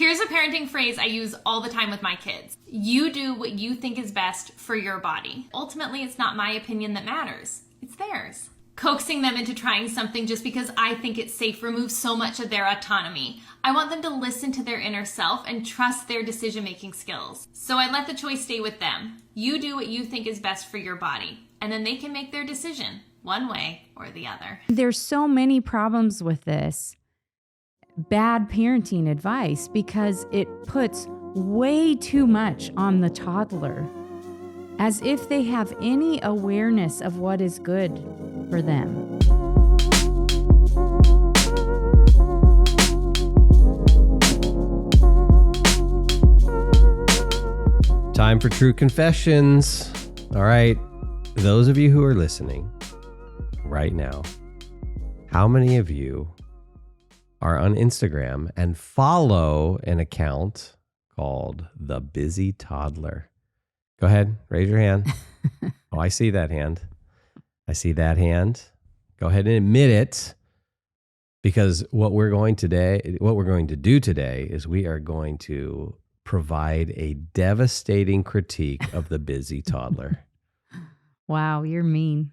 Here's a parenting phrase I use all the time with my kids. You do what you think is best for your body. Ultimately, it's not my opinion that matters. It's theirs. Coaxing them into trying something just because I think it's safe removes so much of their autonomy. I want them to listen to their inner self and trust their decision-making skills. So I let the choice stay with them. You do what you think is best for your body, and then they can make their decision one way or the other. There's so many problems with this bad parenting advice because it puts way too much on the toddler, as if they have any awareness of what is good for them. Time for true confessions. All right, those of you who are listening right now, how many of you are on Instagram and follow an account called The Busy Toddler? Go ahead, raise your hand. Oh, I see that hand. I see that hand. Go ahead and admit it, because what we're going to do today is we are going to provide a devastating critique of the busy toddler. Wow, you're mean.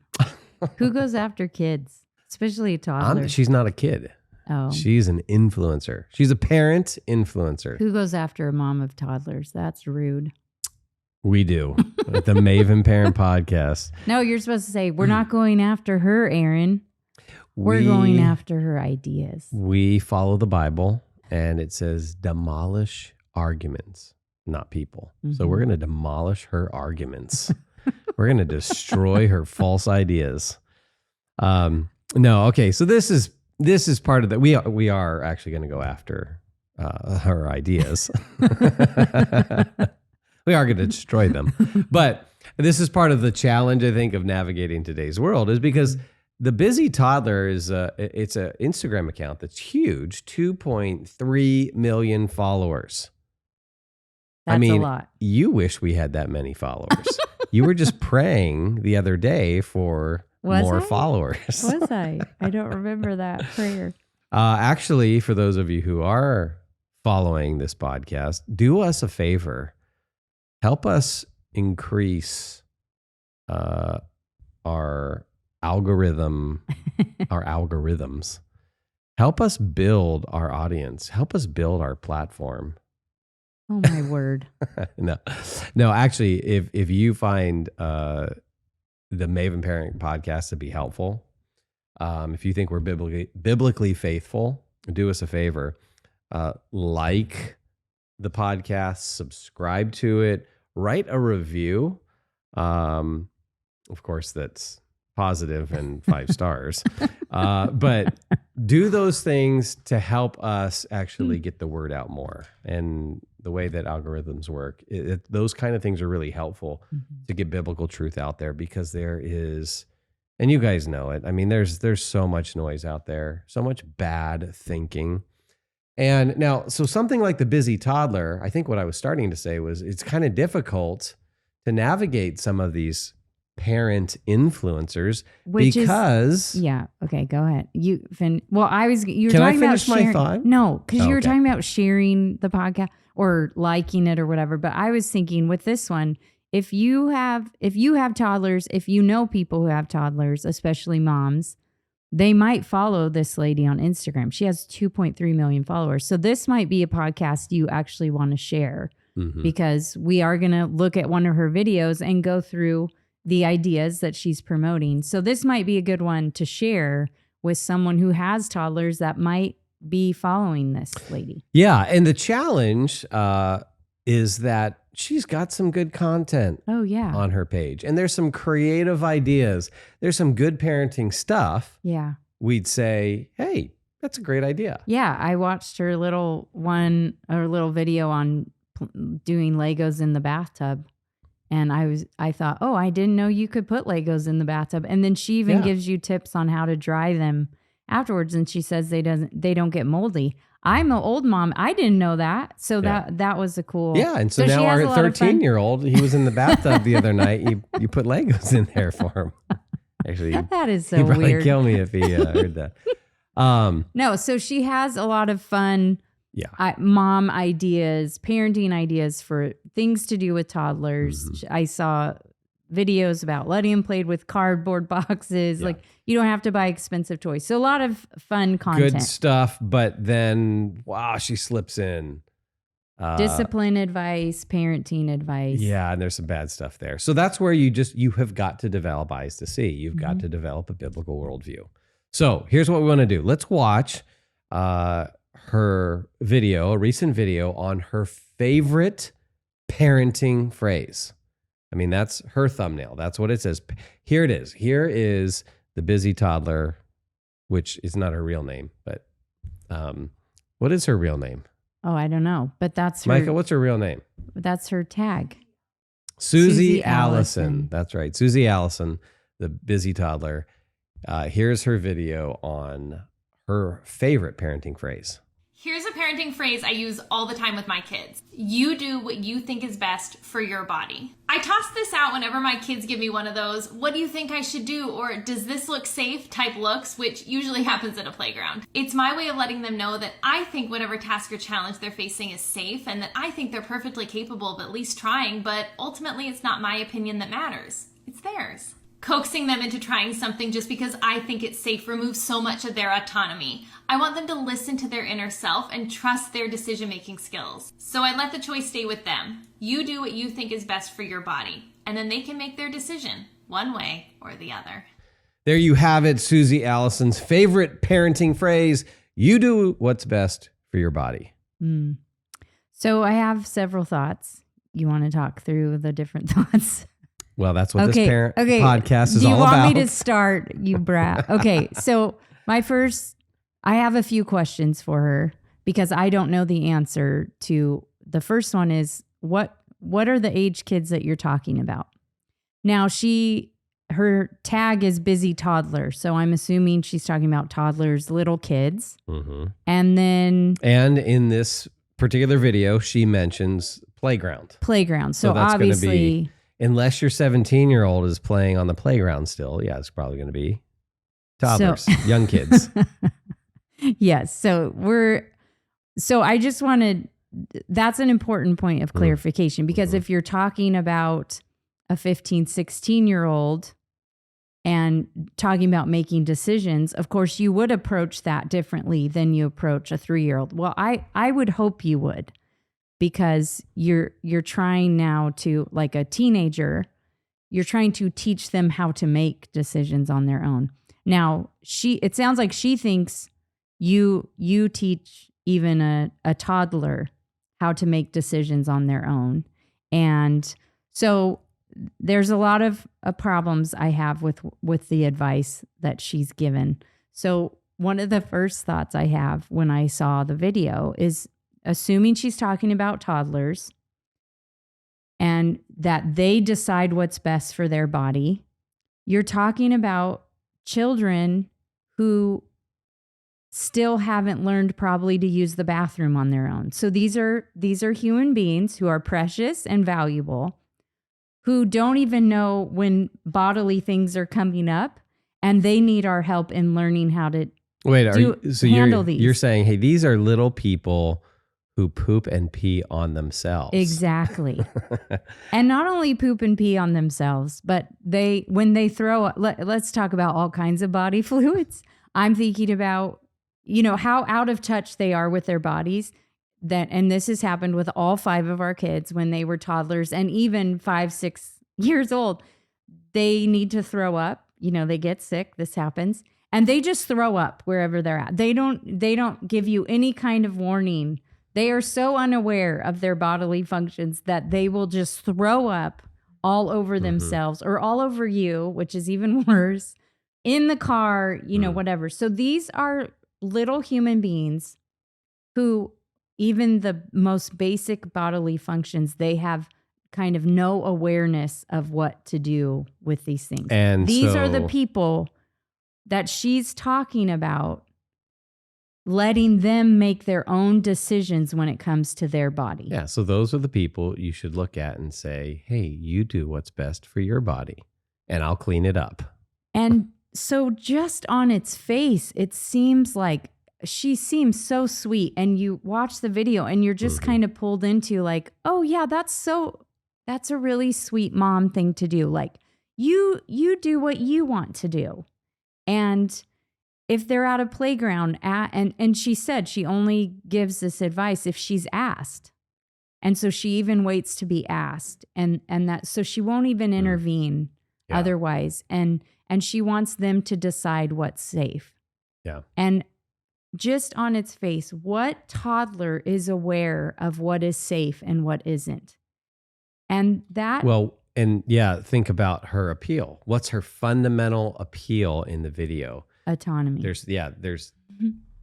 Who goes after kids, especially a toddler? She's not a kid. Oh. She's an influencer. She's a parent influencer. Who goes after a mom of toddlers? That's rude. We do. At the Maven Parent Podcast. No, you're supposed to say, we're not going after her, Aaron. We're going after her ideas. We follow the Bible, and it says demolish arguments, not people. Mm-hmm. So we're going to demolish her arguments. We're going to destroy her false ideas. No, okay. So this is part of that. We are actually going to go after her ideas. We are going to destroy them. But this is part of the challenge, I think, of navigating today's world, is because the Busy Toddler it's an Instagram account that's huge, 2.3 million followers. That's a lot. You wish we had that many followers. You were just praying the other day for more followers. Was I? I don't remember that prayer. Actually, for those of you who are following this podcast, do us a favor. Help us increase our algorithm, our algorithms. Help us build our audience. Help us build our platform. Oh, my word. No, actually, if you find the Maven Parent Podcast to be helpful, if you think we're biblically faithful, do us a favor. Like the podcast, subscribe to it, write a review. Of course, that's positive and 5 stars. But do those things to help us actually get the word out more. And the way that algorithms work, those kind of things are really helpful to get biblical truth out there, because there is, and you guys know it, I mean, there's so much noise out there, so much bad thinking. And now, so something like the Busy Toddler, I think what I was starting to say was it's kind of difficult to navigate some of these parent influencers because okay, go ahead. You were Can talking I about finish sharing, my thought? No, because you were Okay. talking about sharing the podcast or liking it or whatever. But I was thinking with this one, if you have toddlers, if you know people who have toddlers, especially moms, they might follow this lady on Instagram. She has 2.3 million followers. So this might be a podcast you actually want to share, because we are going to look at one of her videos and go through the ideas that she's promoting. So this might be a good one to share with someone who has toddlers that might be following this lady. Yeah. And the challenge is that she's got some good content on her page. And there's some creative ideas. There's some good parenting stuff. Yeah. We'd say, hey, that's a great idea. Yeah. I watched her little video on doing Legos in the bathtub. And I thought, oh, I didn't know you could put Legos in the bathtub. And then she even gives you tips on how to dry them afterwards. And she says they don't get moldy. I'm an old mom. I didn't know that. So that was a cool. Yeah. And so now our 13-year-old, he was in the bathtub the other night. You put Legos in there for him. Actually, that is so he'd probably weird. kill me if he heard that. No, so she has a lot of fun mom ideas, parenting ideas for things to do with toddlers. Mm-hmm. I saw videos about letting them play with cardboard boxes. Like, you don't have to buy expensive toys. So a lot of fun content. Good stuff, but then, wow, she slips in. Discipline advice, parenting advice. Yeah, and there's some bad stuff there. So that's where you have got to develop eyes to see. You've got to develop a biblical worldview. So here's what we want to do. Let's watch her video, a recent video on her favorite parenting phrase. I mean, that's her thumbnail. That's what it says. Here it is. Here is the busy toddler, which is not her real name, but what is her real name? Oh, I don't know, but that's her. Micah, what's her real name? That's her tag. Susie Allison. That's right. Susie Allison, the busy toddler. Here's her video on her favorite parenting phrase. Here's a parenting phrase I use all the time with my kids. You do what you think is best for your body. I toss this out whenever my kids give me one of those, what do you think I should do? Or does this look safe type looks, which usually happens at a playground. It's my way of letting them know that I think whatever task or challenge they're facing is safe and that I think they're perfectly capable of at least trying, but ultimately it's not my opinion that matters. It's theirs. Coaxing them into trying something just because I think it's safe removes so much of their autonomy. I want them to listen to their inner self and trust their decision-making skills. So I let the choice stay with them. You do what you think is best for your body, and then they can make their decision, one way or the other. There you have it, Susie Allison's favorite parenting phrase. You do what's best for your body. So I have several thoughts. You want to talk through the different thoughts? Well, that's what this podcast is all about. Do you want me to start, you brat? Okay, so I have a few questions for her because I don't know the answer to. The first one is, what are the age kids that you're talking about? Now, her tag is busy toddler, so I'm assuming she's talking about toddlers, little kids. Mm-hmm. And in this particular video, she mentions playground. So that's obviously, unless your 17-year-old is playing on the playground still, yeah, it's probably going to be toddlers, young kids. Yes. So I just wanted, that's an important point of clarification because if you're talking about a 15, 16-year-old and talking about making decisions, of course you would approach that differently than you approach a 3-year-old. Well, I would hope you would. Because you're trying now to, like a teenager, you're trying to teach them how to make decisions on their own. Now, it sounds like she thinks you teach even a toddler how to make decisions on their own. And so there's a lot of problems I have with the advice that she's given. So one of the first thoughts I have when I saw the video is, assuming she's talking about toddlers and that they decide what's best for their body, you're talking about children who still haven't learned probably to use the bathroom on their own. So these are human beings who are precious and valuable, who don't even know when bodily things are coming up, and they need our help in learning how to handle these. You're saying, hey, these are little people who poop and pee on themselves. Exactly. And not only poop and pee on themselves, but when they throw up, let's talk about all kinds of body fluids. I'm thinking about, how out of touch they are with their bodies. And this has happened with all 5 of our kids when they were toddlers and even 5, 6 years old. They need to throw up. They get sick. This happens. And they just throw up wherever they're at. They don't give you any kind of warning. They are so unaware of their bodily functions that they will just throw up all over themselves or all over you, which is even worse, in the car, whatever. So these are little human beings who, even the most basic bodily functions, they have kind of no awareness of what to do with these things. And these are the people that she's talking about, letting them make their own decisions when it comes to their body. Yeah, so those are the people you should look at and say, hey, you do what's best for your body, and I'll clean it up. And so just on its face, it seems like she seems so sweet, and you watch the video and you're just kind of pulled into like, oh yeah, that's a really sweet mom thing to do. Like you do what you want to do. And if they're at a playground and she said she only gives this advice if she's asked. And so she even waits to be asked, and that, so she won't even intervene otherwise. And she wants them to decide what's safe. Yeah. And just on its face, what toddler is aware of what is safe and what isn't? And that, think about her appeal. What's her fundamental appeal in the video? autonomy. There's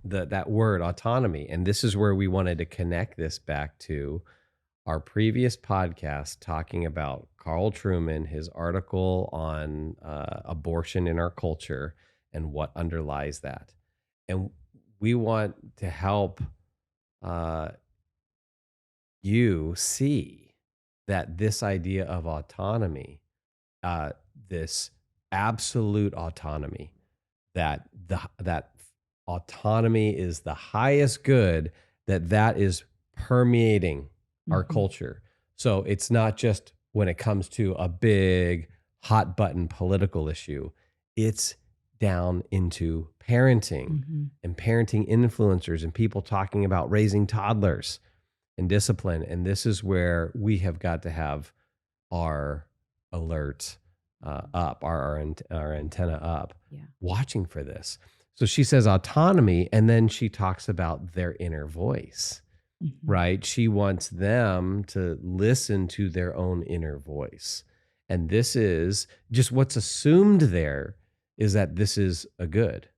that word autonomy. And this is where we wanted to connect this back to our previous podcast talking about Carl Trueman, his article on abortion in our culture and what underlies that. And we want to help you see that this idea of autonomy, this absolute autonomy, that autonomy is the highest good, that is permeating our culture. So it's not just when it comes to a big hot button political issue, it's down into parenting and parenting influencers and people talking about raising toddlers and discipline. And this is where we have got to have our alert up, our antenna up, watching for this. So she says autonomy, and then she talks about their inner voice. Right? She wants them to listen to their own inner voice. And this is just what's assumed there is that this is a good,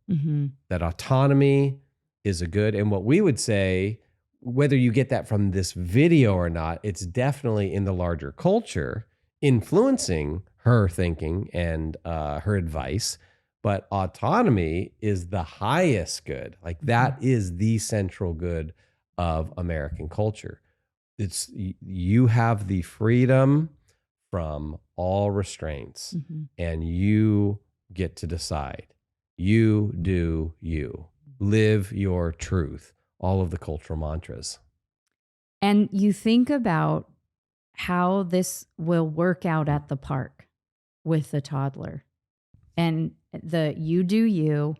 that autonomy is a good. And what we would say, whether you get that from this video or not, it's definitely in the larger culture influencing her thinking and her advice. But autonomy is the highest good. Like that is the central good of American culture. It's you have the freedom from all restraints, and you get to decide. You do you. Live your truth. All of the cultural mantras. And you think about how this will work out at the park with the toddler. And the you do you.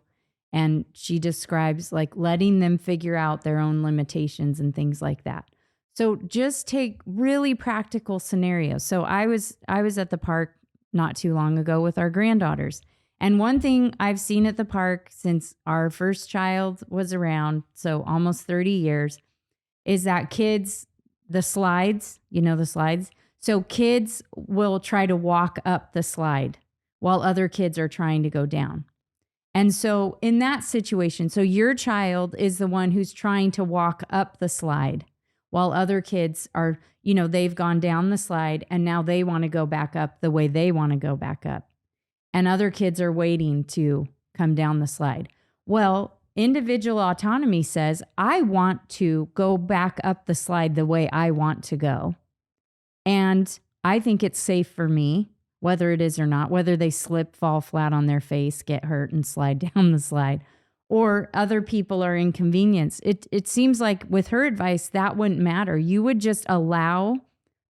And she describes like letting them figure out their own limitations and things like that. So just take really practical scenarios. So I was at the park not too long ago with our granddaughters. And one thing I've seen at the park since our first child was around, so almost 30 years, is that kids, the slides, the slides. So kids will try to walk up the slide while other kids are trying to go down. And so in that situation, so your child is the one who's trying to walk up the slide while other kids are, they've gone down the slide and now they want to go back up the way they want to go back up. And other kids are waiting to come down the slide. Well, individual autonomy says, I want to go back up the slide the way I want to go. And I think it's safe for me, whether it is or not, whether they slip, fall flat on their face, get hurt, and slide down the slide, or other people are inconvenienced. It seems like with her advice, that wouldn't matter. You would just allow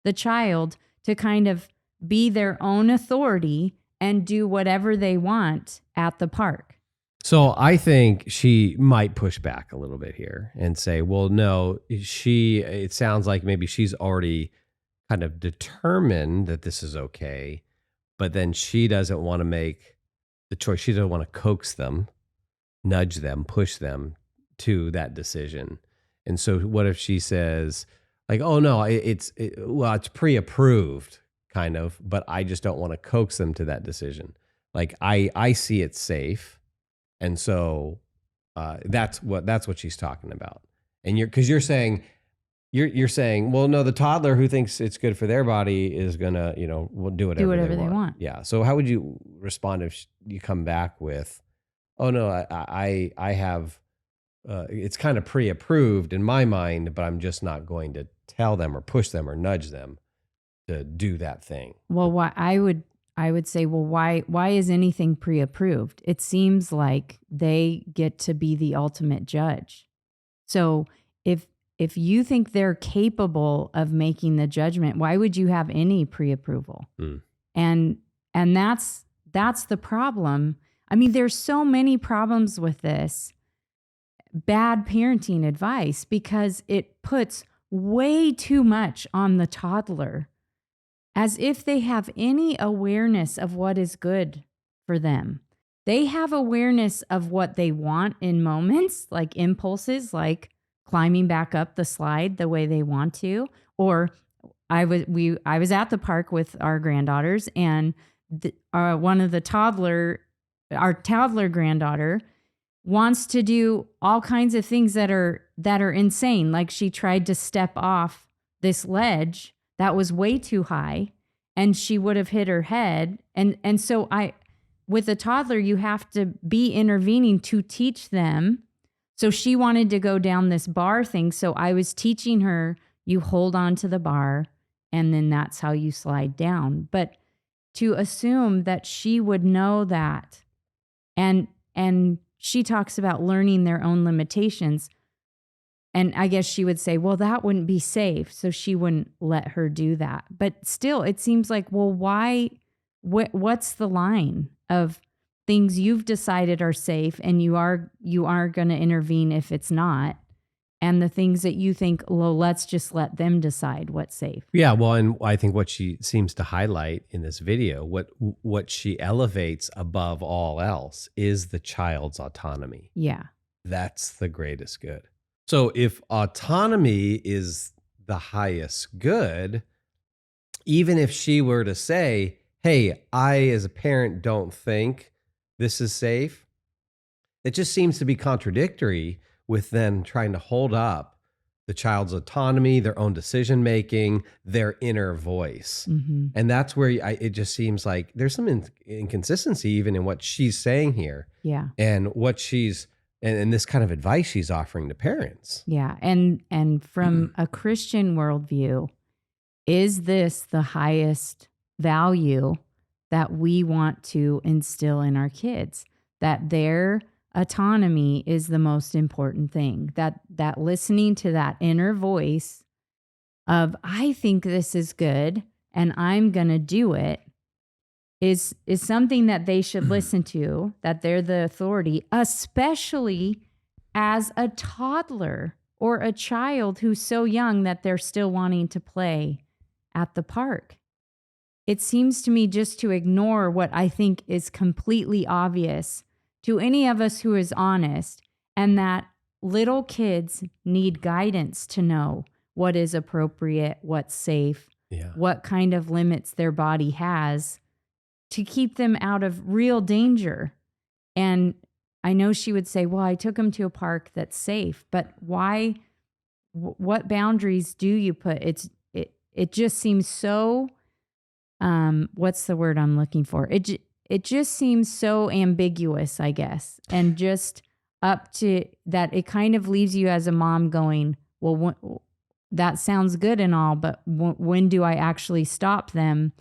the child to kind of be their own authority and do whatever they want at the park. So I think she might push back a little bit here and say, well, no, it sounds like maybe she's already kind of determined that this is okay. But then she doesn't want to make the choice. She doesn't want to coax them, nudge them, push them to that decision. And so what if she says like, oh no, it's pre-approved kind of, but I just don't want to coax them to that decision. Like I see it safe. And so that's what she's talking about. And you're saying, well, no, the toddler who thinks it's good for their body is gonna, will do whatever they want. Yeah. So how would you respond if you come back with, oh no, I have, it's kind of pre-approved in my mind, but I'm just not going to tell them or push them or nudge them to do that thing. Well, what I I would say, well, why is anything pre-approved? It seems like they get to be the ultimate judge. So if you think they're capable of making the judgment, why would you have any pre-approval? Mm. And that's the problem. I mean, there's so many problems with this bad parenting advice because it puts way too much on the toddler, as if they have any awareness of what is good for them. They have awareness of what they want in moments, like impulses, like climbing back up the slide the way they want to. Or I was at the park with our granddaughters, and our toddler granddaughter wants to do all kinds of things that are insane. Like she tried to step off this ledge that was way too high, and she would have hit her head. And so with a toddler, you have to be intervening to teach them. So she wanted to go down this bar thing. So I was teaching her, you hold on to the bar, and then that's how you slide down. But to assume that she would know that, and she talks about learning their own limitations. And I guess she would say, well, that wouldn't be safe. So she wouldn't let her do that. But still, it seems like, well, why? What's the line of things you've decided are safe and you are going to intervene if it's not? And the things that you think, well, let's just let them decide what's safe. Yeah, well, and I think what she seems to highlight in this video, what she elevates above all else is the child's autonomy. Yeah. That's the greatest good. So if autonomy is the highest good, even if she were to say, hey, I as a parent don't think this is safe, it just seems to be contradictory with then trying to hold up the child's autonomy, their own decision making, their inner voice. Mm-hmm. And that's where it just seems like there's some inconsistency even in what she's saying here. Yeah. And what she's and this kind of advice she's offering to parents. Yeah. And from a Christian worldview, is this the highest value that we want to instill in our kids? That their autonomy is the most important thing. That listening to that inner voice of, I think this is good and I'm going to do it, is something that they should listen to, that they're the authority, especially as a toddler or a child who's so young that they're still wanting to play at the park. It seems to me just to ignore what I think is completely obvious to any of us who is honest, and that little kids need guidance to know what is appropriate, what's safe, what kind of limits their body has, to keep them out of real danger. And I know she would say, well, I took him to a park that's safe, but why? What boundaries do you put? It just seems so, what's the word I'm looking for? It just seems so ambiguous, I guess. And just up to that, it kind of leaves you as a mom going, well, that sounds good and all, but when do I actually stop them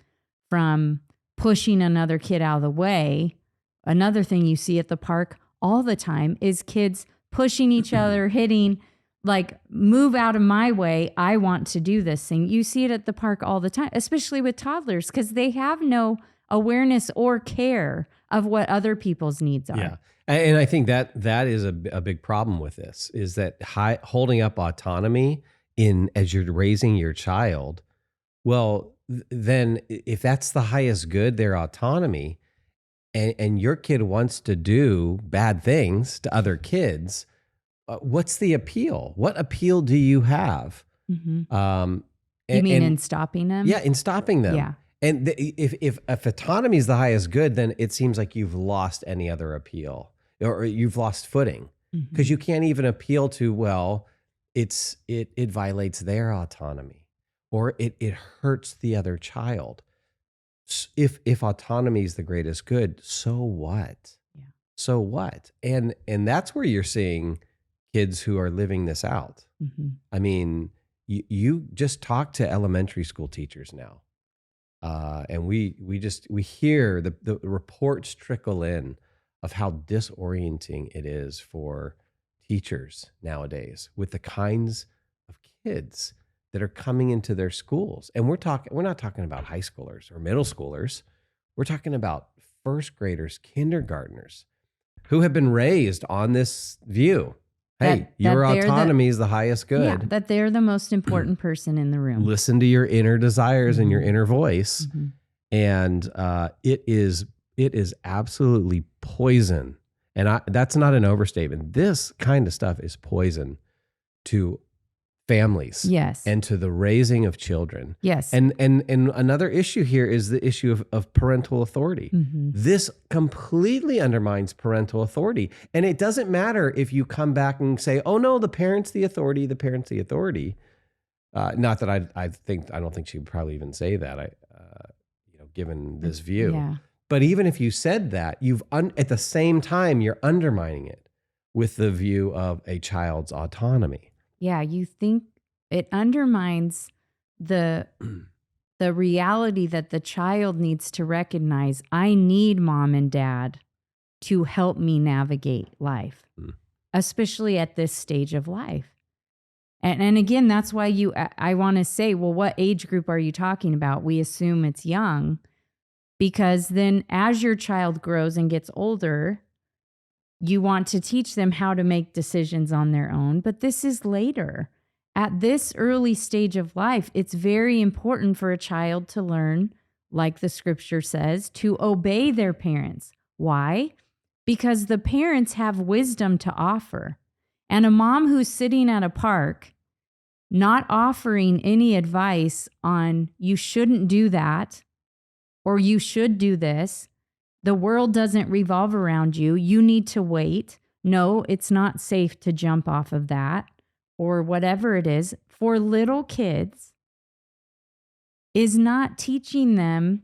from pushing another kid out of the way? Another thing you see at the park all the time is kids pushing each other, hitting, like, move out of my way. I want to do this thing. You see it at the park all the time, especially with toddlers, because they have no awareness or care of what other people's needs are. Yeah. And I think that is a big problem with this, is that holding up autonomy as you're raising your child. Well, then if that's the highest good, their autonomy, and your kid wants to do bad things to other kids, what's the appeal? What appeal do you have? Mm-hmm. You mean in stopping them? Yeah, in stopping them. Yeah. And if autonomy is the highest good, then it seems like you've lost any other appeal, or you've lost footing, because you can't even appeal to, well, it violates their autonomy, or it hurts the other child. If autonomy is the greatest good, so what? Yeah. So what? And that's where you're seeing kids who are living this out. Mm-hmm. I mean, you just talk to elementary school teachers now. And we hear the reports trickle in of how disorienting it is for teachers nowadays with the kinds of kids that are coming into their schools. And we're not talking about high schoolers or middle schoolers. We're talking about first graders, kindergartners who have been raised on this view. Hey, your autonomy is the highest good. Yeah, that they're the most important person in the room. Listen to your inner desires and your inner voice. And it is absolutely poison. And that's not an overstatement. This kind of stuff is poison to families. Yes. And to the raising of children. Yes. And another issue here is the issue of parental authority. This completely undermines parental authority. And it doesn't matter if you come back and say, oh no, the parent's the authority, the parent's the authority. Not that I don't think she would probably even say that, given this view. Yeah. But even if you said that, at the same time, you're undermining it with the view of a child's autonomy. Yeah, you think it undermines the reality that the child needs to recognize, I need mom and dad to help me navigate life, especially at this stage of life. And again, that's why I want to say, well, what age group are you talking about? We assume it's young, because then as your child grows and gets older, you want to teach them how to make decisions on their own, but this is later. At this early stage of life, it's very important for a child to learn, like the scripture says, to obey their parents. Why? Because the parents have wisdom to offer. And a mom who's sitting at a park, not offering any advice on you shouldn't do that, or you should do this, the world doesn't revolve around you. You need to wait. No, it's not safe to jump off of that, or whatever it is. For little kids, is not teaching them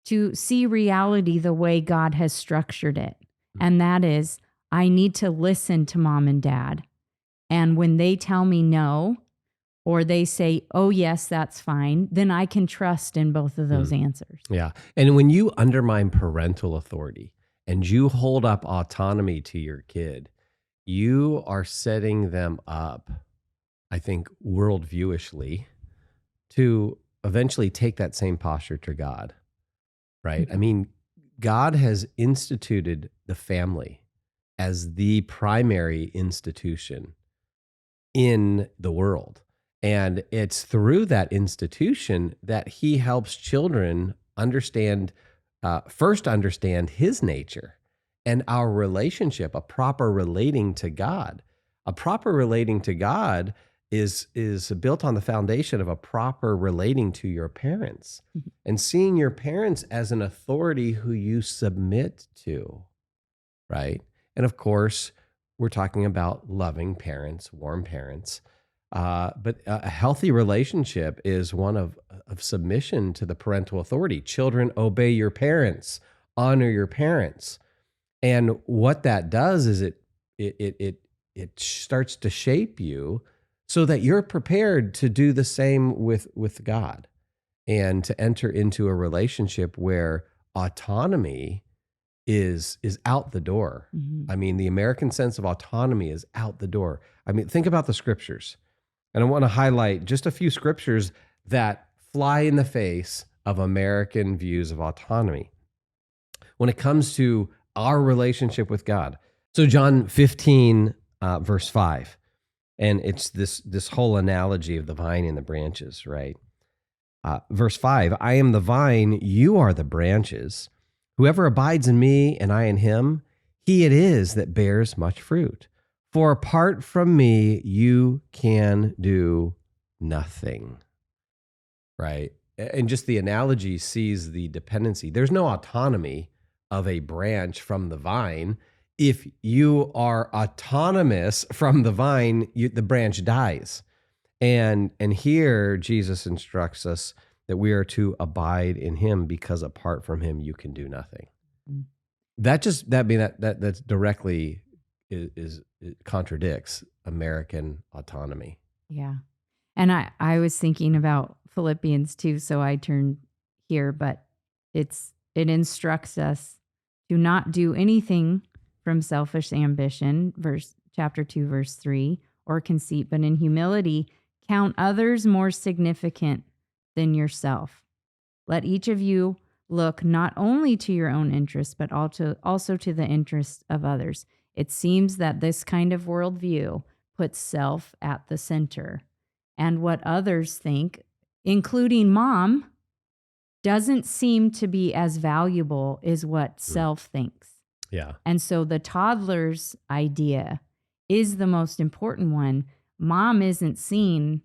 to see reality the way God has structured it. And that is, I need to listen to mom and dad. And when they tell me no, or they say, oh, yes, that's fine, then I can trust in both of those answers. Yeah. And when you undermine parental authority and you hold up autonomy to your kid, you are setting them up, I think, worldviewishly to eventually take that same posture to God, right? I mean, God has instituted the family as the primary institution in the world. And it's through that institution that he helps children first understand his nature and our relationship, a proper relating to God. A proper relating to God is built on the foundation of a proper relating to your parents and seeing your parents as an authority who you submit to, right? And of course, we're talking about loving parents, warm parents. But a healthy relationship is one of submission to the parental authority. Children, obey your parents, honor your parents. And what that does is it starts to shape you so that you're prepared to do the same with God and to enter into a relationship where autonomy is out the door. I mean, the American sense of autonomy is out the door. I mean, think about the scriptures. And I want to highlight just a few scriptures that fly in the face of American views of autonomy when it comes to our relationship with God. So John 15, verse 5, and it's this whole analogy of the vine and the branches, right? Verse 5, I am the vine, you are the branches. Whoever abides in me and I in him, he it is that bears much fruit. For apart from me, you can do nothing, right? And just the analogy sees the dependency. There's no autonomy of a branch from the vine. If you are autonomous from the vine, the branch dies. And here Jesus instructs us that we are to abide in him because apart from him, you can do nothing. That's directly it contradicts American autonomy. Yeah. And I was thinking about Philippians 2, so I turned here, but it instructs us to not do anything from selfish ambition, chapter 2, verse 3, or conceit, but in humility count others more significant than yourself. Let each of you look not only to your own interests, but also to the interests of others. It seems that this kind of worldview puts self at the center, and what others think, including mom, doesn't seem to be as valuable as what self thinks. Yeah. And so the toddler's idea is the most important one. Mom isn't seen.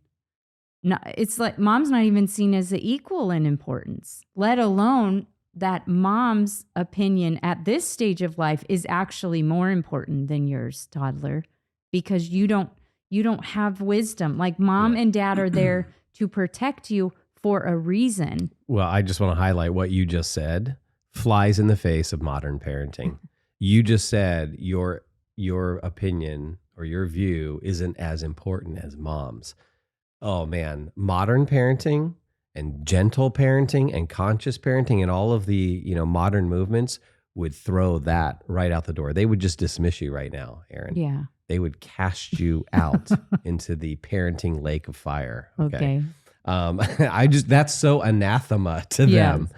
It's like mom's not even seen as an equal in importance, let alone that mom's opinion at this stage of life is actually more important than yours, toddler, because you don't have wisdom. Like mom and dad are there to protect you for a reason. Well, I just want to highlight what you just said flies in the face of modern parenting. You just said your opinion or your view isn't as important as mom's. Oh man, modern parenting and gentle parenting and conscious parenting and all of the, modern movements would throw that right out the door. They would just dismiss you right now, Erin. Yeah. They would cast you out into the parenting lake of fire. Okay. That's so anathema to them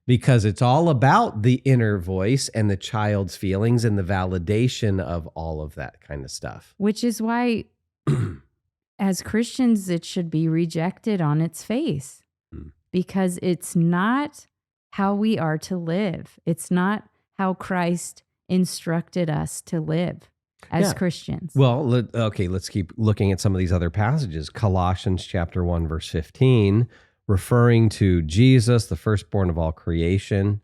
because it's all about the inner voice and the child's feelings and the validation of all of that kind of stuff. Which is why as Christians, it should be rejected on its face because it's not how we are to live. It's not how Christ instructed us to live as Christians. Well, let's keep looking at some of these other passages. Colossians chapter 1, verse 15, referring to Jesus, the firstborn of all creation.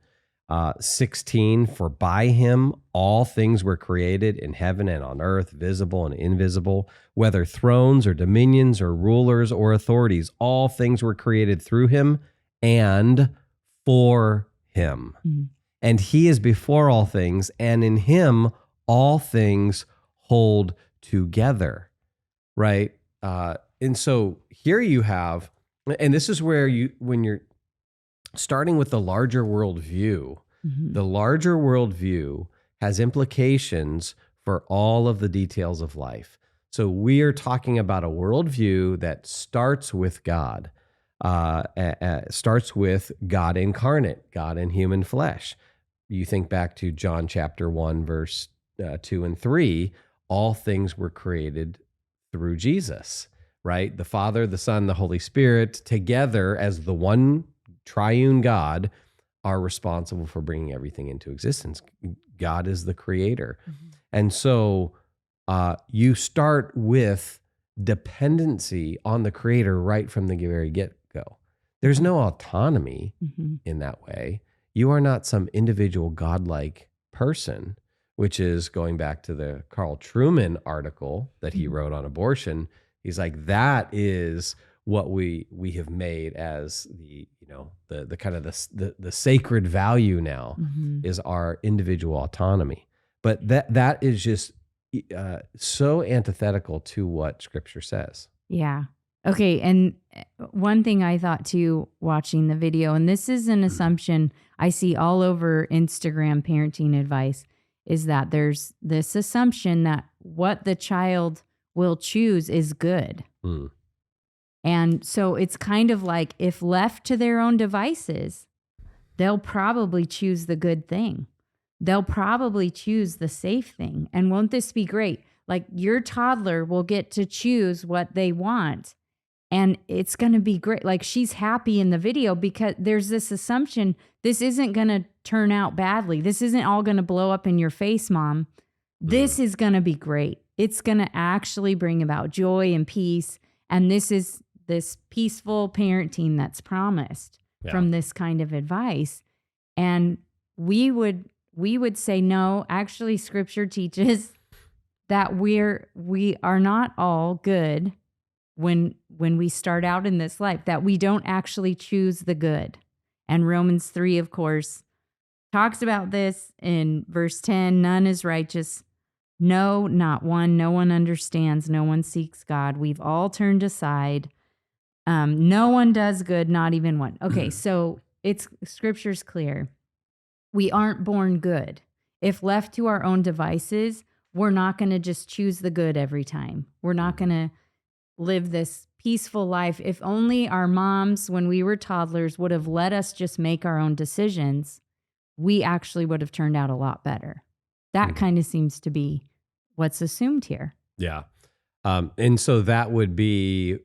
16, for by him all things were created in heaven and on earth, visible and invisible, whether thrones or dominions or rulers or authorities, all things were created through him and for him. And he is before all things, and in him all things hold together, right? And so here you have, and this is where when you're starting with the larger worldview, the larger worldview has implications for all of the details of life. So we are talking about a worldview that starts with God, starts with God incarnate, God in human flesh. You think back to John chapter 1, verse 2 and 3, all things were created through Jesus, right? The Father, the Son, the Holy Spirit, together as the one triune God, are responsible for bringing everything into existence. God is the creator. And so you start with dependency on the creator right from the very get-go. There's no autonomy in that way. You are not some individual godlike person, which is going back to the Carl Trueman article that he wrote on abortion. He's like, that is what we have made as the kind of the sacred value now is our individual autonomy. But that is just so antithetical to what Scripture says. Yeah. Okay. And one thing I thought too, watching the video, and this is an assumption I see all over Instagram parenting advice, is that there's this assumption that what the child will choose is good. And so it's kind of like if left to their own devices, they'll probably choose the good thing. They'll probably choose the safe thing. And won't this be great? Like your toddler will get to choose what they want. And it's going to be great. Like she's happy in the video because there's this assumption this isn't going to turn out badly. This isn't all going to blow up in your face, Mom. This is going to be great. It's going to actually bring about joy and peace. And this is this peaceful parenting that's promised from this kind of advice. And we would say, no, actually Scripture teaches that we are not all good when we start out in this life, that we don't actually choose the good. And Romans 3, of course, talks about this in verse 10, none is righteous. No, not one. No one understands. No one seeks God. We've all turned aside. No one does good, not even one. Okay, so it's scripture's clear. We aren't born good. If left to our own devices, we're not going to just choose the good every time. We're not going to live this peaceful life. If only our moms, when we were toddlers, would have let us just make our own decisions, we actually would have turned out a lot better. That kind of seems to be what's assumed here. Yeah. And so that would be,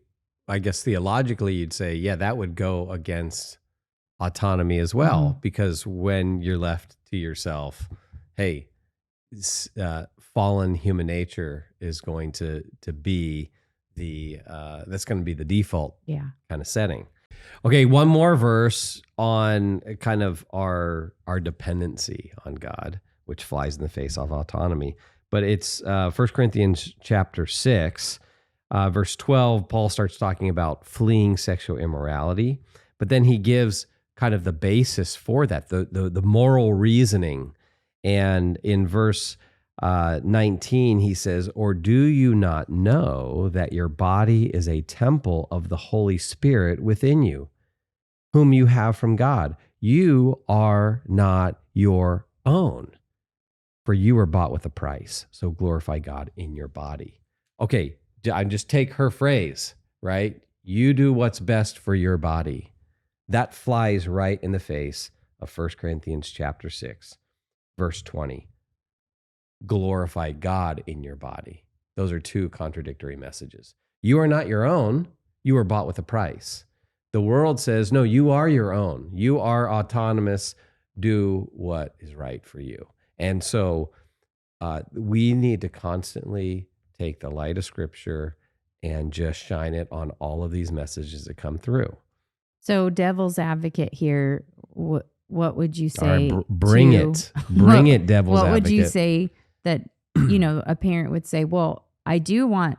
I guess theologically, you'd say, yeah, that would go against autonomy as well, because when you're left to yourself, hey, fallen human nature is going to be that's going to be the default kind of setting. Okay, one more verse on kind of our dependency on God, which flies in the face of autonomy. But it's 1 Corinthians chapter 6, verse 12. Paul starts talking about fleeing sexual immorality, but then he gives kind of the basis for that, the moral reasoning. And in verse 19, he says, "Or do you not know that your body is a temple of the Holy Spirit within you, whom you have from God? You are not your own, for you were bought with a price. So glorify God in your body." Okay, I just take her phrase, right? You do what's best for your body. That flies right in the face of 1 Corinthians chapter 6, verse 20. Glorify God in your body. Those are two contradictory messages. You are not your own. You were bought with a price. The world says, no, you are your own. You are autonomous. Do what is right for you. And so we need to constantly take the light of Scripture and just shine it on all of these messages that come through. So devil's advocate here, what would you say? All right, bring it. Bring it, devil's advocate. What would you say that, a parent would say, well, I do want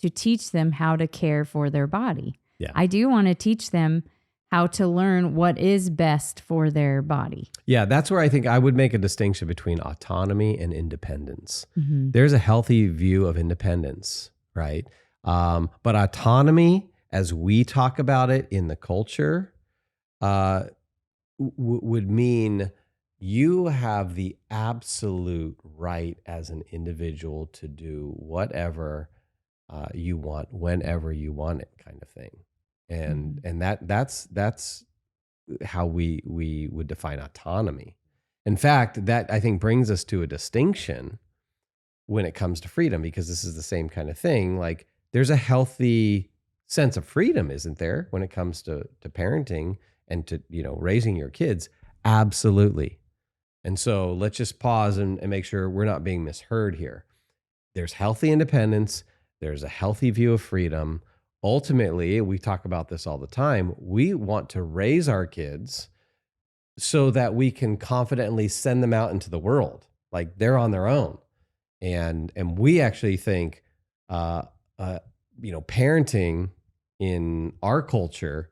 to teach them how to care for their body. Yeah. I do want to teach them how to learn what is best for their body. Yeah, that's where I think I would make a distinction between autonomy and independence. There's a healthy view of independence, right? But autonomy, as we talk about it in the culture, would mean you have the absolute right as an individual to do whatever you want, whenever you want it, kind of thing. And that's how we would define autonomy. In fact, that I think brings us to a distinction when it comes to freedom, because this is the same kind of thing. Like, there's a healthy sense of freedom, isn't there, when it comes to parenting and to raising your kids? Absolutely. And so let's just pause and make sure we're not being misheard here. There's healthy independence. There's a healthy view of freedom. Ultimately, we talk about this all the time. We want to raise our kids so that we can confidently send them out into the world, like they're on their own. And we actually think, parenting in our culture,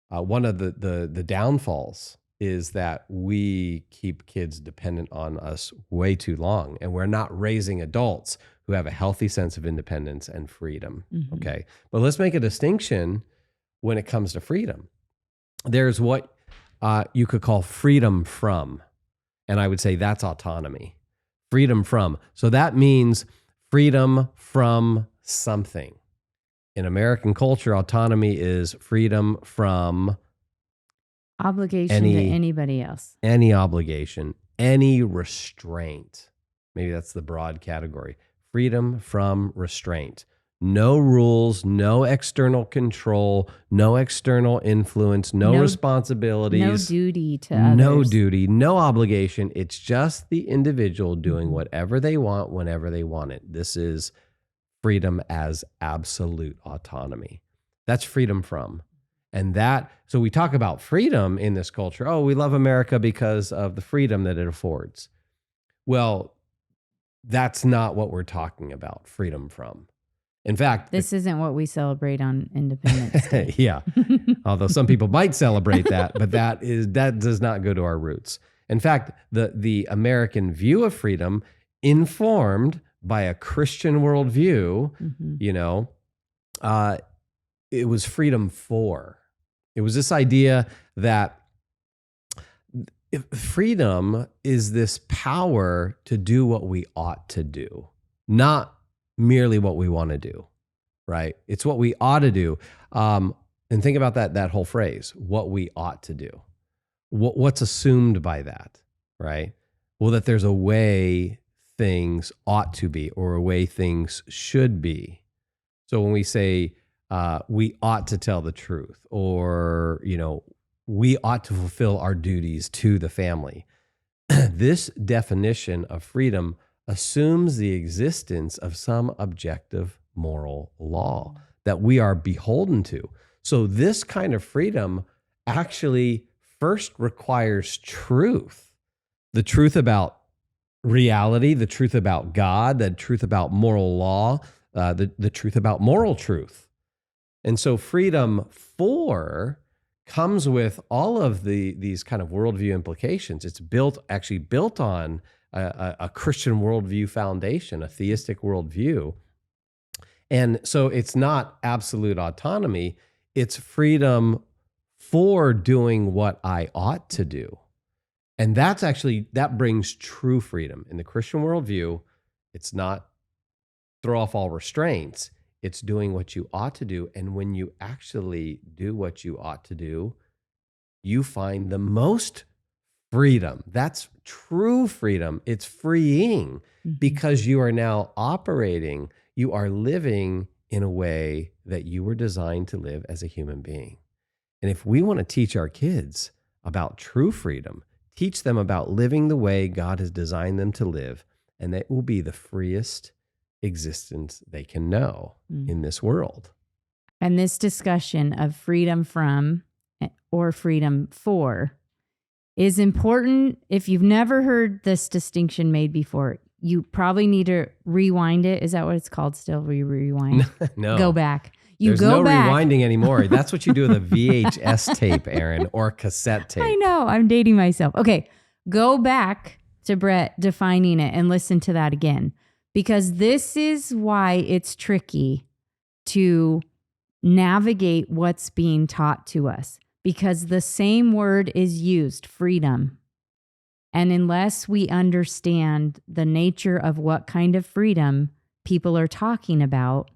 one of the downfalls is that we keep kids dependent on us way too long, and we're not raising adults who have a healthy sense of independence and freedom. Okay. But let's make a distinction when it comes to freedom. There's what you could call freedom from, and I would say that's autonomy. Freedom from. So that means freedom from something. In American culture, autonomy is freedom from obligation to anybody else. Any obligation, any restraint. Maybe that's the broad category. Freedom from restraint. No rules, no external control, no external influence, no responsibilities. No duty to others. No duty, no obligation. It's just the individual doing whatever they want whenever they want it. This is freedom as absolute autonomy. That's freedom from. And so we talk about freedom in this culture. Oh, we love America because of the freedom that it affords. Well, that's not what we're talking about, freedom from. In fact, this isn't what we celebrate on Independence Day. Yeah. Although some people might celebrate that, but that does not go to our roots. In fact, the American view of freedom, informed by a Christian worldview, it was freedom for. It was this idea that if freedom is this power to do what we ought to do, not merely what we want to do, right? It's what we ought to do. And think about that whole phrase, what we ought to do. What's assumed by that, right? Well, that there's a way things ought to be or a way things should be. So when we say we ought to tell the truth, or, we ought to fulfill our duties to the family, this definition of freedom assumes the existence of some objective moral law that we are beholden to. So this kind of freedom actually first requires truth, the truth about reality, the truth about God, the truth about moral law, the truth about moral truth. And so freedom 4 comes with all of these kind of worldview implications. It's actually built on a Christian worldview foundation, a theistic worldview. And so it's not absolute autonomy, it's freedom for doing what I ought to do. And that brings true freedom. In the Christian worldview, it's not throw off all restraints. It's doing what you ought to do. And when you actually do what you ought to do, you find the most freedom. That's true freedom. It's freeing because you are now operating, you are living in a way that you were designed to live as a human being. And if we want to teach our kids about true freedom, teach them about living the way God has designed them to live, and that will be the freest existence they can know in this world. And this discussion of freedom from or freedom for is important. If you've never heard this distinction made before, you probably need to rewind it. Is that what it's called still? Rewind? No. Go back. There's no rewinding anymore. That's what you do with a VHS tape, Aaron, or cassette tape. I know. I'm dating myself. Okay. Go back to Brett defining it and listen to that again. Because this is why it's tricky to navigate what's being taught to us. Because the same word is used, freedom. And unless we understand the nature of what kind of freedom people are talking about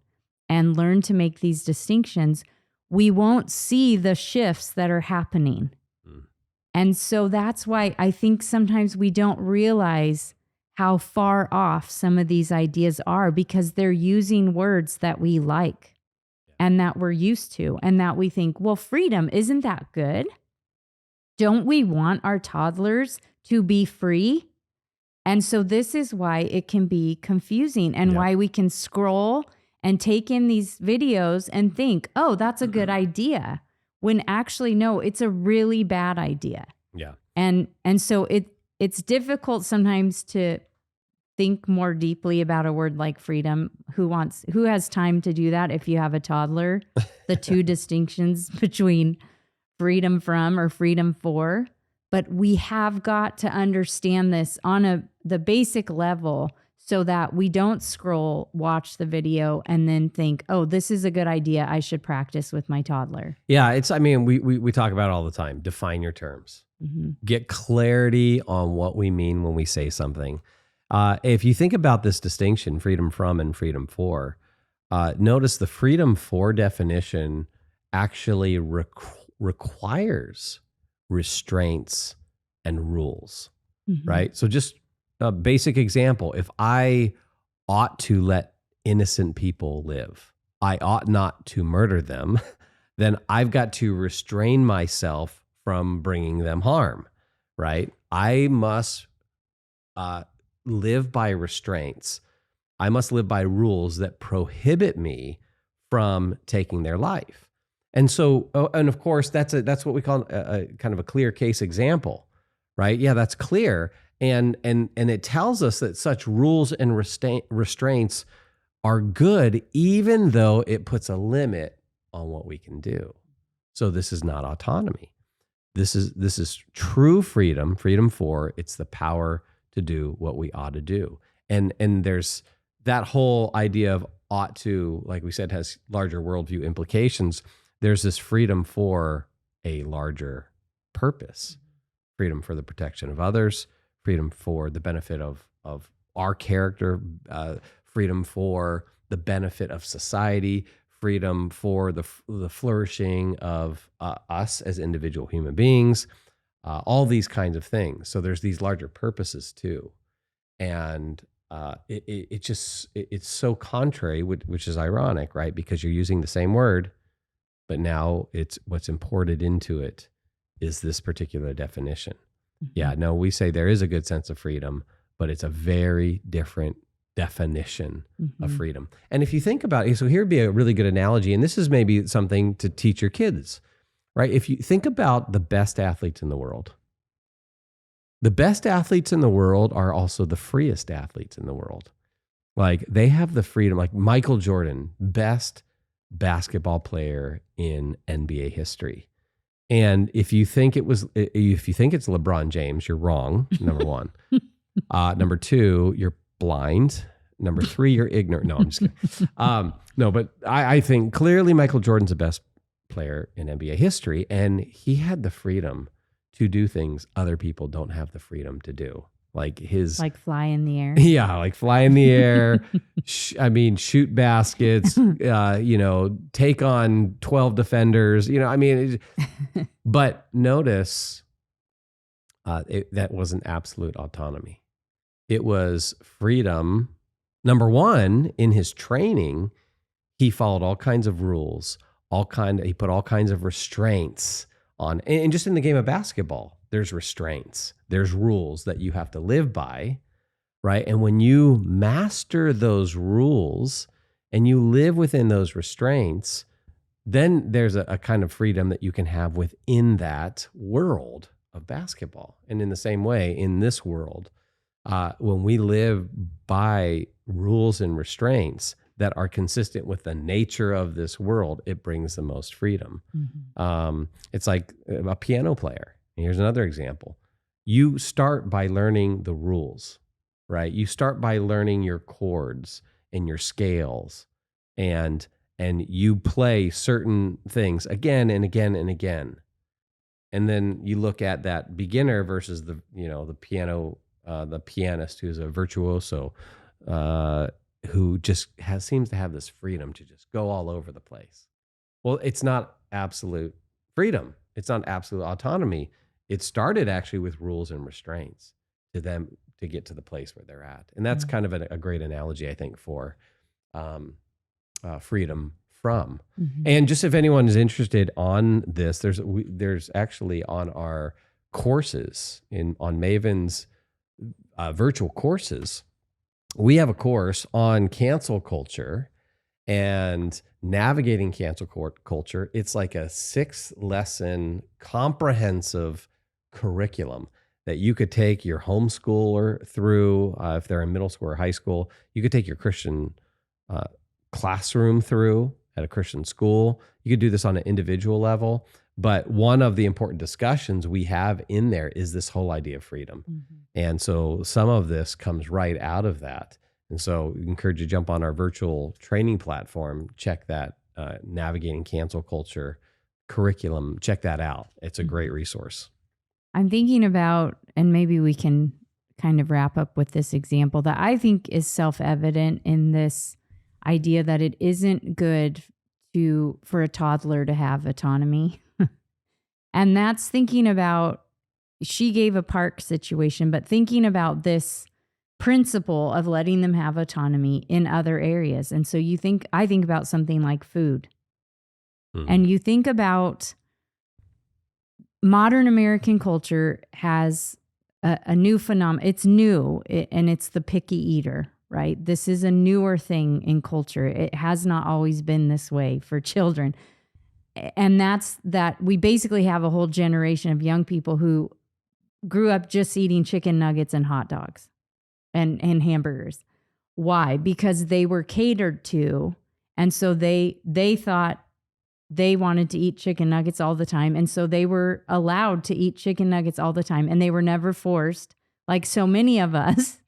and learn to make these distinctions, we won't see the shifts that are happening. And so that's why I think sometimes we don't realize how far off some of these ideas are, because they're using words that we like and that we're used to and that we think, well, freedom, isn't that good? Don't we want our toddlers to be free? And so this is why it can be confusing and why we can scroll and take in these videos and think, oh, that's a good idea. When actually, no, it's a really bad idea. Yeah. And so it's difficult sometimes to think more deeply about a word like freedom. Who has time to do that if you have a toddler? The two distinctions between freedom from or freedom for. But we have got to understand this on the basic level so that we don't scroll, watch the video, and then think, oh, this is a good idea. I should practice with my toddler. Yeah, we talk about it all the time. Define your terms. Get clarity on what we mean when we say something. If you think about this distinction, freedom from and freedom for, notice the freedom for definition actually requires restraints and rules, right? So just a basic example, if I ought to let innocent people live, I ought not to murder them, then I've got to restrain myself from bringing them harm, right? I must live by restraints. I must live by rules that prohibit me from taking their life. And so, and of course, that's what we call a kind of a clear case example, right? Yeah, that's clear. And it tells us that such rules and restraints are good, even though it puts a limit on what we can do. So this is not autonomy. This is true freedom for. It's the power to do what we ought to do. And there's that whole idea of ought to, like we said, has larger worldview implications. There's this freedom for a larger purpose, freedom for the protection of others, freedom for the benefit of our character, freedom for the benefit of society, freedom for the flourishing of us as individual human beings, all these kinds of things. So there's these larger purposes too. And it's so contrary, which is ironic, right? Because you're using the same word, but now it's what's imported into it is this particular definition. Yeah, no, we say there is a good sense of freedom, but it's a very different definition of freedom. And if you think about it, so here'd be a really good analogy, and this is maybe something to teach your kids, right? If you think about the best athletes in the world, the best athletes in the world are also the freest athletes in the world. Like they have the freedom, like Michael Jordan, best basketball player in NBA history. And if you think it's LeBron James, you're wrong. Number one. Number two, you're blind. Number three, you're ignorant. No, I'm just kidding. No, but I think clearly Michael Jordan's the best player in NBA history, and he had the freedom to do things other people don't have the freedom to do. Like fly in the air. Yeah, like fly in the air. Shoot baskets. Take on 12 defenders. But notice that wasn't absolute autonomy. It was freedom. Number one, in his training, he followed all kinds of rules. He put all kinds of restraints on, and just in the game of basketball, there's restraints, there's rules that you have to live by, right? And when you master those rules and you live within those restraints, then there's a kind of freedom that you can have within that world of basketball. And in the same way, in this world, when we live by rules and restraints that are consistent with the nature of this world, it brings the most freedom. It's like a piano player. Here's another example. You start by learning the rules, right? You start by learning your chords and your scales, and you play certain things again and again and again. And then you look at that beginner versus the pianist who's a virtuoso, who just seems to have this freedom to just go all over the place. Well, it's not absolute freedom. It's not absolute autonomy. It started actually with rules and restraints to them to get to the place where they're at. And that's kind of a great analogy, I think, for freedom from. And just if anyone is interested on this, there's actually on our courses on Maven's virtual courses, we have a course on cancel culture and navigating cancel culture. It's like a 6-lesson comprehensive curriculum that you could take your homeschooler through, if they're in middle school or high school. You could take your Christian classroom through at a Christian school. You could do this on an individual level. But one of the important discussions we have in there is this whole idea of freedom. And so some of this comes right out of that. And so we encourage you to jump on our virtual training platform, check that Navigating Cancel Culture curriculum, check that out. It's a great resource. I'm thinking about, and maybe we can kind of wrap up with this example that I think is self-evident in this idea that it isn't good for a toddler to have autonomy. And that's thinking about, she gave a park situation, but thinking about this principle of letting them have autonomy in other areas. And so I think about something like food. And you think about modern American culture has a new phenomenon. It's new, and it's the picky eater, right? This is a newer thing in culture. It has not always been this way for children. And that's that we basically have a whole generation of young people who grew up just eating chicken nuggets and hot dogs and hamburgers. Why? Because they were catered to. And so they thought they wanted to eat chicken nuggets all the time. And so they were allowed to eat chicken nuggets all the time. And they were never forced, like so many of us,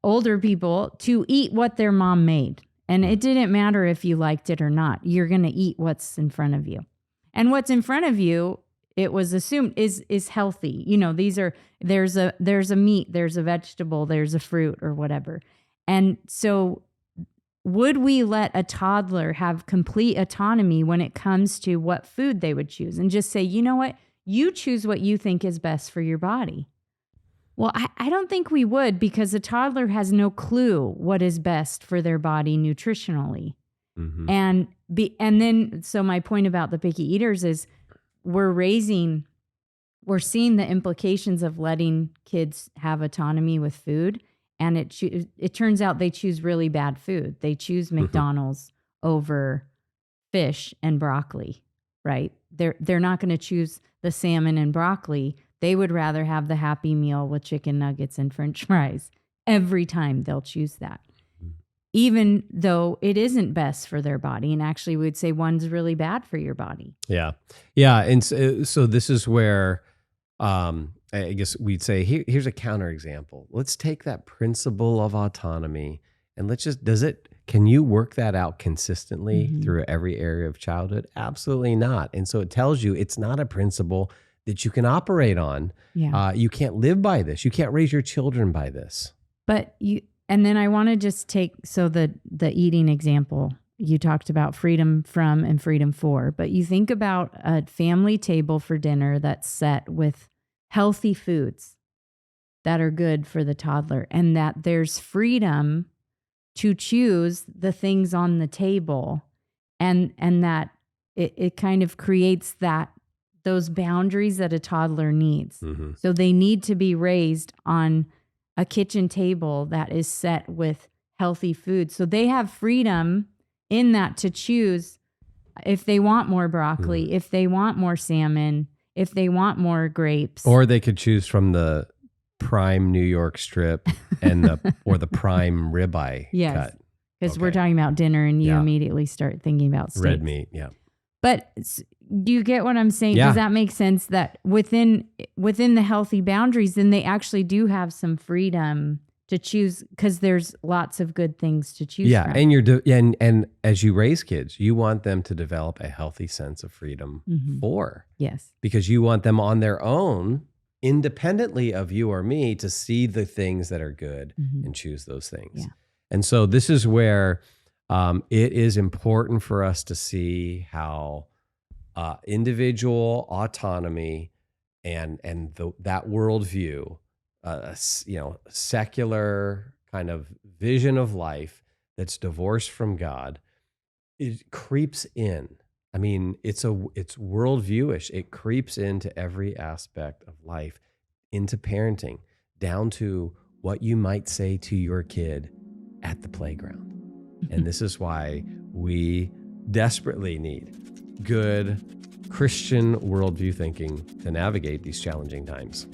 older people, to eat what their mom made. And it didn't matter if you liked it or not. You're going to eat what's in front of you. And what's in front of you it was assumed is healthy. You know, there's a meat, there's a vegetable, there's a fruit or whatever. And so would we let a toddler have complete autonomy when it comes to what food they would choose and just say, you know what, you choose what you think is best for your body? Well, I don't think we would, because a toddler has no clue what is best for their body nutritionally. Mm-hmm. And then, so my point about the picky eaters is we're seeing the implications of letting kids have autonomy with food. And it turns out they choose really bad food. They choose McDonald's over fish and broccoli, right? They're not going to choose the salmon and broccoli. They would rather have the Happy Meal with chicken nuggets and French fries. Every time they'll choose that, even though it isn't best for their body. And actually, we'd say one's really bad for your body. Yeah. Yeah. And so this is where I guess we'd say, here's a counterexample. Let's take that principle of autonomy and can you work that out consistently through every area of childhood? Absolutely not. And so it tells you it's not a principle that you can operate on. Yeah. You can't live by this. You can't raise your children by this. And then I want to just take, so the eating example, you talked about freedom from and freedom for, but you think about a family table for dinner that's set with healthy foods that are good for the toddler, and that there's freedom to choose the things on the table, and that it kind of creates those boundaries that a toddler needs. Mm-hmm. So they need to be raised on a kitchen table that is set with healthy food. So they have freedom in that to choose if they want more broccoli, if they want more salmon, if they want more grapes. Or they could choose from the prime New York strip and the prime ribeye cut. Because we're talking about dinner and you immediately start thinking about steaks. Red meat, yeah. But do you get what I'm saying? Yeah. Does that make sense that within the healthy boundaries, then they actually do have some freedom to choose, because there's lots of good things to choose from. And as you raise kids, you want them to develop a healthy sense of freedom for. Yes. Because you want them on their own, independently of you or me, to see the things that are good and choose those things. Yeah. And so this is where it is important for us to see how individual autonomy and that worldview, secular kind of vision of life that's divorced from God, it creeps in. I mean, it's worldviewish. It creeps into every aspect of life, into parenting, down to what you might say to your kid at the playground. And this is why we desperately need good Christian worldview thinking to navigate these challenging times.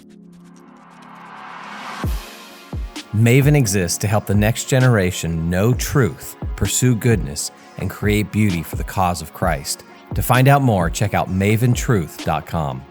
Maven exists to help the next generation know truth, pursue goodness, and create beauty for the cause of Christ. To find out more, check out maventruth.com.